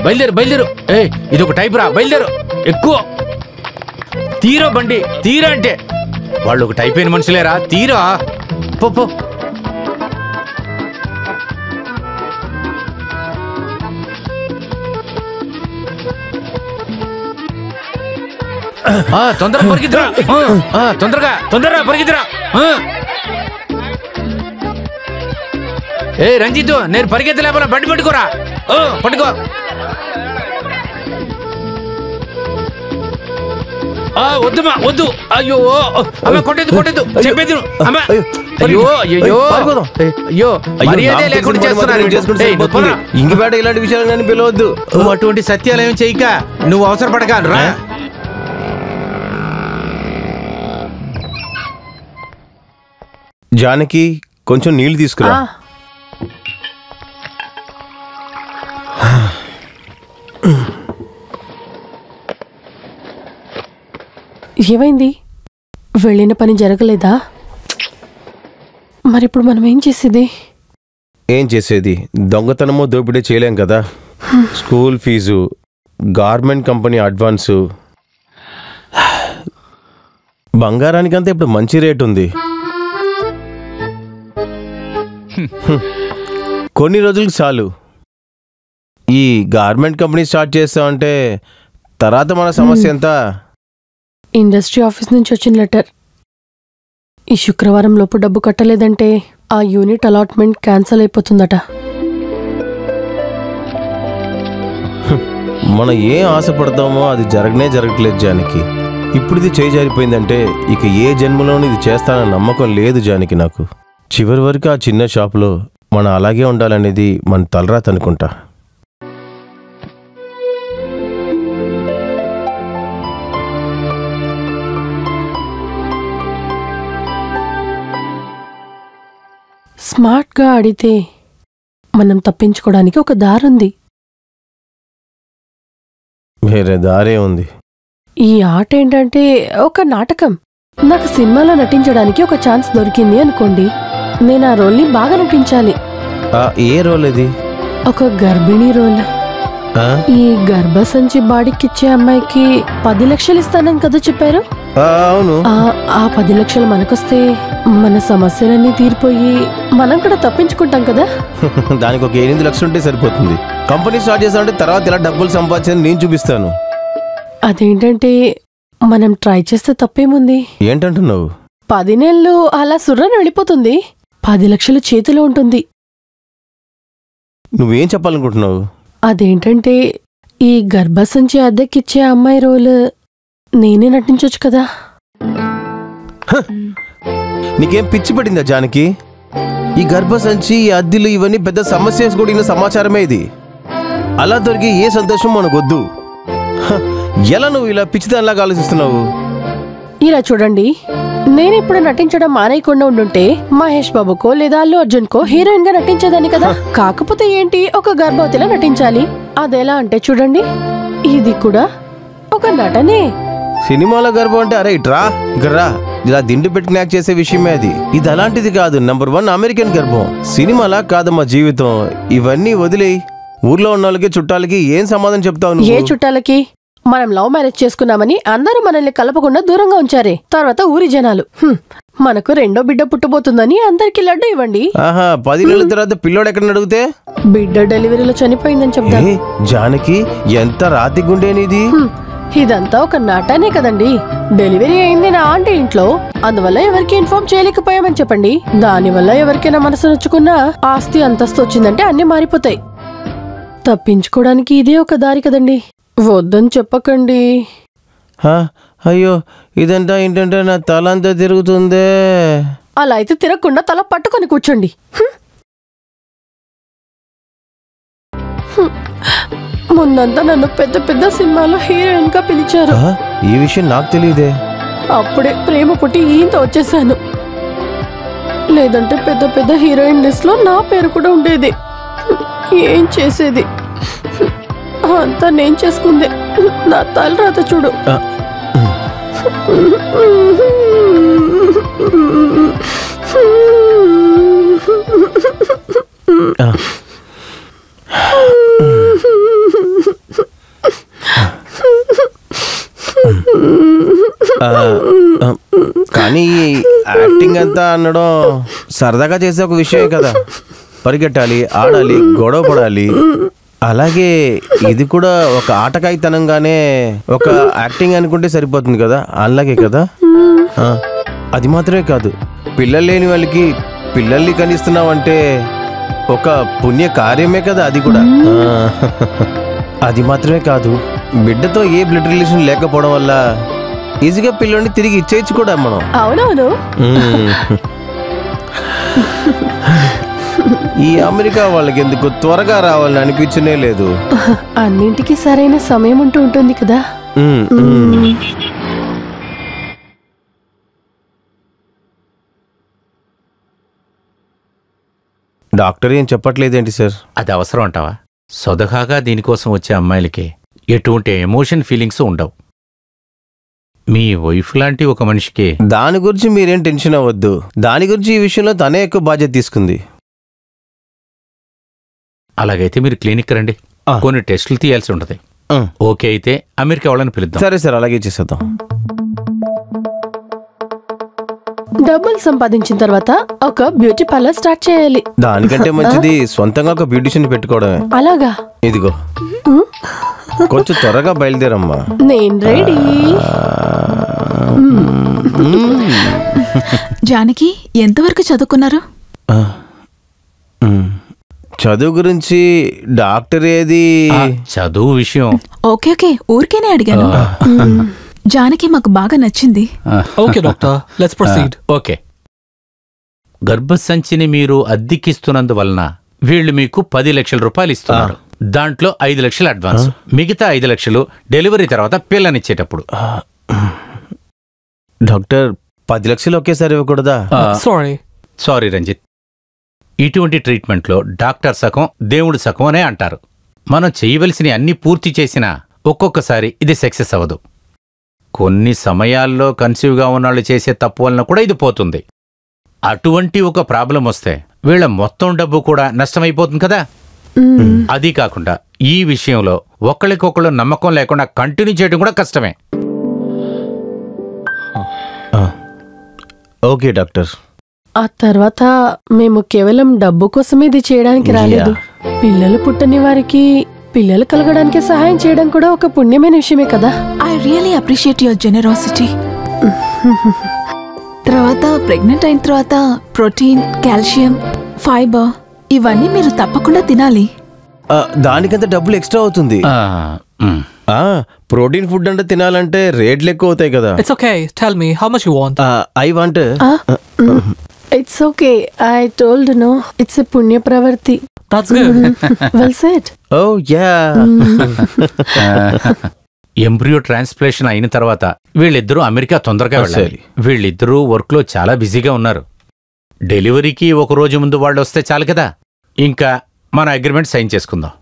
బయలుదేరు బయలుదేరు. ఇది ఒక టైప్ రా, బయలుదేరు. ఎక్కువ తీరా బండి, తీరా అంటే వాళ్ళు ఒక టైప్ అయిన మనుషులేరా. తీరా పో. తొందరగా పరిగెత్తురా, తొందరగా పరిగెత్తురా. రంజిత్, నేను పరిగెత్తలేకపోయినా బండి పట్టుకోరా. పట్టుకో. వద్దుమా, వద్దు. అయ్యో అమ్మ, కొట్టేద్దు చెప్పేది అమ్మా. అయ్యో అయ్యో అయ్యో, మర్యాదే లేకుండా చేస్తున్నారు. ఇంకబేట ఇలాంటి విషయాలు కానీ పిలవద్దు. నువ్వు అటువంటి సత్యాలయం చేయక, నువ్వు అవసరపడక రా. జానకి, కొంచెం నీళ్లు తీసుకురా. ఏమైంది? వెళ్ళిన పని జరగలేదా? మరిప్పుడు మనం ఏం చేసేది? ఏం చేసేది? దొంగతనమో దోపిడీ చేయలేం కదా. School fees, garment company advance, బంగారానికంతా ఇప్పుడు మంచి రేటు ఉంది. కొన్ని రోజులకు చాలు. ఈ గార్మెంట్ కంపెనీ స్టార్ట్ చేస్తామంటే తర్వాత మన సమస్య ఎంత? ఇండస్ట్రీ ఆఫీస్ నుంచి వచ్చిన లెటర్. ఈ శుక్రవారం లోపు డబ్బు కట్టలేదంటే ఆ యూనిట్ అలాట్మెంట్ క్యాన్సిల్ అయిపోతుందట. మనం ఏం ఆశపడతామో అది జరగట్లేదు జానకి. ఇప్పుడు ఇది చేయి జారిపోయిందంటే ఇక ఏ జన్మలోనూ ఇది చేస్తానన్న నమ్మకం లేదు జానకి నాకు. చివరి వరకు ఆ చిన్న షాపులో మనం అలాగే ఉండాలనేది మన తలరాత అనుకుంటా. స్మార్ట్గా ఆడితే మనం తప్పించుకోవడానికి ఒక దారుంది. వేరే దారే ఉంది. ఈ ఆట ఏంటంటే ఒక నాటకం. నాకు సినిమాలో నటించడానికి ఒక ఛాన్స్ దొరికింది అనుకోండి. నేను ఆ రోల్ని బాగా నటించాలి. ఏ రోల్ ఇది? ఒక గర్భిణీ రోల్. ఈ గర్భసంచి బాడీకిచ్చే అమ్మాయికి 10 లక్షలు ఇస్తానని కదా చెప్పారు. అవును. ఆ 10 లక్షలు మనకొస్తే మన సమస్యలన్నీ తీరిపోయి మనం కూడా తప్పించుకుంటాం కదా. దానికి ఒక 8 లక్షలు ఉంటే సరిపోతుంది. కంపెనీ స్టార్ట్ చేస్తామంటే తర్వాత ఇలా డబ్బులు సంపాదించని నేను చూపిస్తాను. అదేంటంటే మనం ట్రై చేస్తే తప్పేముంది? ఏంటంటున్నావు? 10 నెలలు అలా సుర్రని వెళ్ళిపోతుంది. 10 లక్షలు చేతిలో ఉంటుంది. నువ్వేం చెప్పాలనుకుంటున్నావు? అదేంటంటే ఈ గర్భసంచి అద్దెకిచ్చే అమ్మాయి రోల్ నేనే నటించొచ్చు కదా. నీకేం పిచ్చి పడిందా జానకి? ఈ గర్భసంచి, ఈ అద్దెలు ఇవన్నీ పెద్ద సమస్య కూడిన సమాచారమే. ఇది అలా దొరికి ఏ సంతోషం మనకొద్దు. ఎలా నువ్వు ఇలా పిచ్చిదానిలాగా ఆలోచిస్తున్నావు? ఇలా చూడండి, నేనిప్పుడు నటించడం మానేయకుండా ఉండుంటే మహేష్ బాబుకో లేదా అల్లు అర్జున్కో హీరోయిన్ గా నటించేదాన్ని కదా. కాకపోతే ఏంటి, ఒక గర్భవతిలా నటించాలి. అదెలా అంటే చూడండి, ఇది కూడా ఒక నటనే. సినిమాలో గర్భం అంటే అరే ఇట్రా గర్రా ఇలా దిండు పెట్టుకుని యాక్ట్ చేసే విషయమే అది. ఇది అలాంటిది కాదు. నంబర్ 1 అమెరికన్ గర్భం. సినిమాలా కాదమ్మా జీవితం. ఇవన్నీ వదిలేయి. ఊర్లో ఉన్న వాళ్ళకి చుట్టాలకి ఏం సమాధానం చెప్తావు? ఏ చుట్టాలకి? మనం లవ్ మ్యారేజ్ చేసుకున్నామని అందరూ మనల్ని కలపకుండా దూరంగా ఉంచారే. తర్వాత ఊరి జనాలు మనకు 2వ బిడ్డ పుట్టబోతుందని అందరికి లడ్డు ఇవ్వండి. 10 నెలల తర్వాత పిల్లోడు ఎక్కడ అడిగితే బిడ్డ డెలివరీలో చనిపోయిందని చెప్తాను. జానకి ఎంత రాతి గుండేనిది. ఇదంతా ఒక నటనే కదండి. డెలివరీ అయింది నా ఆంటీ ఇంట్లో, అందువల్ల ఎవరికి ఇన్ఫార్మ్ చేయలేకపోయామని చెప్పండి. దానివల్ల ఎవరికైనా మనసు నొచ్చుకున్నా ఆస్తి అంతస్తు వచ్చిందంటే అన్ని మారిపోతాయి. తప్పించుకోవడానికి ఇదే ఒక దారి కదండి. వద్దని చెప్పకండి. అయ్యో ఇదంతా ఏంటంటే నా తల అంతా తిరుగుతుందే. అలా అయితే తిరగకుండా తల పట్టుకొని కూర్చోండి. ముందంతా నన్ను పెద్ద పెద్ద సినిమాలో హీరోయిన్ గా పిలిచారు. ఈ విషయం నాకు తెలియదే. అప్పుడే ప్రేమ పుట్టి ఈయంతో వచ్చేసాను. లేదంటే పెద్ద పెద్ద హీరోయిన్ లిస్ట్ లో నా పేరు కూడా ఉండేది. ఏం చేసేది, అంతా నేను చేసుకుందే. నా తలరాత చూడు. కానీ యాక్టింగ్ అంతా అనడం సరదాగా చేసే ఒక విషయమే కదా. పరిగెట్టాలి, ఆడాలి, గొడవ పడాలి. అలాగే ఇది కూడా ఒక ఆటకాయితనంగానే ఒక యాక్టింగ్ అనుకుంటే సరిపోతుంది కదా. అలాగే కదా. అది మాత్రమే కాదు, పిల్లలు లేని వాళ్ళకి పిల్లల్ని కనిస్తున్నావంటే ఒక పుణ్య కార్యమే కదా అది కూడా. అది మాత్రమే కాదు, బిడ్డతో ఏ బ్లడ్ రిలేషన్ లేకపోవడం వల్ల ఈజీగా పిల్లల్ని తిరిగి ఇచ్చేయచ్చు కూడా మనం. అవునవును. ఈ అమెరికా వాళ్ళకి ఎందుకు త్వరగా రావాలని అనిపించనే లేదు. అన్నింటికి సరైన సమయం ఉంటూ ఉంటుంది కదా. డాక్టర్ ఏం చెప్పట్లేదేంటి సార్? అది అవసరం అంటావా? సొదహాగా దీనికోసం వచ్చే అమ్మాయిలకి ఎటువంటి ఎమోషన్ ఫీలింగ్స్ ఉండవు. మీ వైఫ్ లాంటి ఒక మనిషికి దాని గురించి మీరేం టెన్షన్ అవ్వద్దు. దాని గురించి ఈ విషయంలో తనే ఎక్కువ బాధ్యత తీసుకుంది. అలాగైతే మీరు క్లినిక్ రండి, కొన్ని టెస్టులు తీయాల్సి ఉంటుంది. ఓకే అయితే అమెరికా వాళ్ళని పిలుద్దాం. సరే సార్, అలాగే చేసేద్దాం. డబ్బులు సంపాదించిన తర్వాత ఒక బ్యూటీ పార్లర్ స్టార్ట్ చేయాలి. దానికంటే మంచిది సొంతంగా ఒక బ్యూటిషియన్ పెట్టుకోవడమే. అలాగా? ఇదిగో కొంచెం త్వరగా బయలుదేరమ్మా. నేను రెడీ. జానకి ఎంతవరకు చదువుకున్నారు? చదువు గురించి డాక్టర్ ఏది? చదువు విషయం ఓకే ఓకే, ఊరికేనే అడిగాను. జానకి మాకు బాగా నచ్చింది. Okay doctor, let's proceed. Okay, గర్భసంచిని మీరు అద్దెకిస్తున్నందువలన వీళ్ళు మీకు 10 లక్షల రూపాయలు ఇస్తున్నారు. దాంట్లో 5 లక్షలు అడ్వాన్స్, మిగతా 5 లక్షలు డెలివరీ తర్వాత పిల్లనిచ్చేటప్పుడు. డాక్టర్ 10 లక్షలు ఒకేసారి ఇవ్వకూడదా? సారీ రంజిత్, ఇటువంటి ట్రీట్మెంట్లో డాక్టర్ సగం దేవుడు సగం అనే అంటారు. మనం చేయవలసిన అన్ని పూర్తి చేసినా ఒక్కొక్కసారి ఇది సక్సెస్ అవ్వదు. కొన్ని సమయాల్లో కన్సీవ్గా ఉన్నాళ్ళు చేసే తప్పు వలన కూడా ఇది పోతుంది. అటువంటి ఒక ప్రాబ్లం వస్తే వీళ్ళ మొత్తం డబ్బు కూడా నష్టమైపోతుంది కదా. అది కాకుండా ఈ విషయంలో ఒకళ్ళకొకళ్ళు నమ్మకం లేకుండా కంటిన్యూ చేయడం కూడా కష్టమే. Okay doctor. ఆ తర్వాత మేము కేవలం డబ్బు కోసం ఇది చేయడానికి రాలేదు. పిల్లలు పుట్టని వారికి పిల్లలు కలగడానికి సహాయం చేయడం కూడా ఒక పుణ్యమైన విషయమే కదా. I really appreciate your generosity. తర్వాత ప్రెగ్నెంట్ అయిన తర్వాత ప్రోటీన్, కాల్షియం, ఫైబర్ ఇవన్నీ మీరు తప్పకుండా తినాలి. దానికంత డబ్బులు ఎక్స్ట్రా అవుతుంది. ప్రోటీన్ ఫుడ్ అంటే తినాలంటే రేట్లు ఎక్కువ అవుతాయి కదా. It's okay. Tell me how much you want. I want. It's okay. I told no. It's a punya pravarti. That's good. Well said. Oh yeah. Embryo transplantation అయిన తర్వాత వీళ్ళిద్దరూ అమెరికా తొందరగా వెళ్ళాలి. వీళ్ళిద్దరూ వర్క్లో చాలా బిజీగా ఉన్నారు. డెలివరీకి ఒక రోజు ముందు వాళ్ళు వస్తే చాలు కదా. ఇంకా మన అగ్రిమెంట్ సైన్ చేసుకుందాం.